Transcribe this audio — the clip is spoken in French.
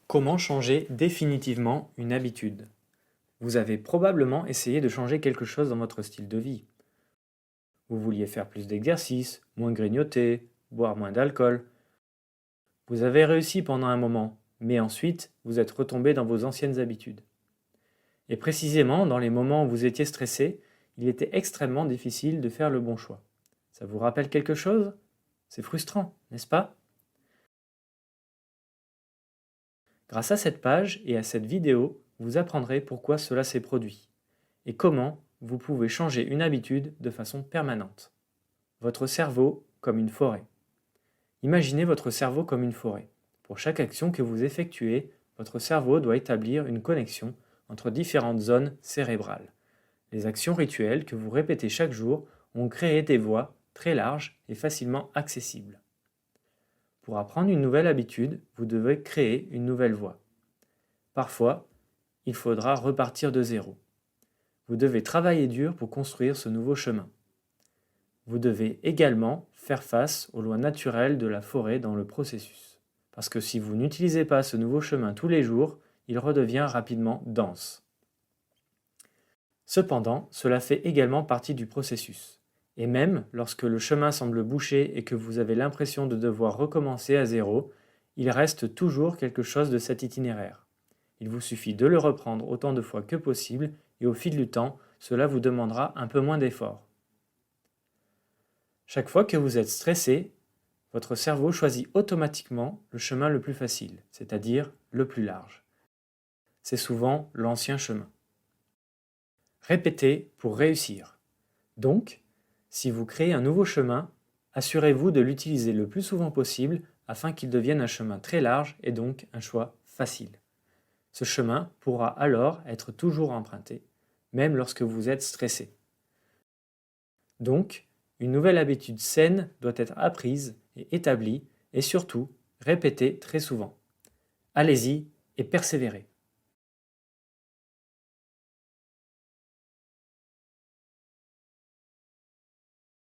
Comment changer définitivement une habitude? Vous avez probablement essayé de changer quelque chose dans votre style de vie. Vous vouliez faire plus d'exercice, moins grignoter, boire moins d'alcool. Vous avez réussi pendant un moment, mais ensuite vous êtes retombé dans vos anciennes habitudes. Et précisément dans les moments où vous étiez stressé, il était extrêmement difficile de faire le bon choix. Ça vous rappelle quelque chose? C'est frustrant, n'est-ce pas? Grâce à cette page et à cette vidéo, vous apprendrez pourquoi cela s'est produit et comment vous pouvez changer une habitude de façon permanente. Votre cerveau comme une forêt. Imaginez votre cerveau comme une forêt. Pour chaque action que vous effectuez, votre cerveau doit établir une connexion entre différentes zones cérébrales. Les actions rituelles que vous répétez chaque jour ont créé des voies très larges et facilement accessibles. Pour apprendre une nouvelle habitude, vous devez créer une nouvelle voie. Parfois, il faudra repartir de zéro. Vous devez travailler dur pour construire ce nouveau chemin. Vous devez également faire face aux lois naturelles de la forêt dans le processus. Parce que si vous n'utilisez pas ce nouveau chemin tous les jours, il redevient rapidement dense. Cependant, cela fait également partie du processus. Et même lorsque le chemin semble bouché et que vous avez l'impression de devoir recommencer à zéro, il reste toujours quelque chose de cet itinéraire. Il vous suffit de le reprendre autant de fois que possible et au fil du temps, cela vous demandera un peu moins d'effort. Chaque fois que vous êtes stressé, votre cerveau choisit automatiquement le chemin le plus facile, c'est-à-dire le plus large. C'est souvent l'ancien chemin. Répétez pour réussir. Donc, si vous créez un nouveau chemin, assurez-vous de l'utiliser le plus souvent possible afin qu'il devienne un chemin très large et donc un choix facile. Ce chemin pourra alors être toujours emprunté, même lorsque vous êtes stressé. Donc, une nouvelle habitude saine doit être apprise et établie et surtout répétée très souvent. Allez-y et persévérez.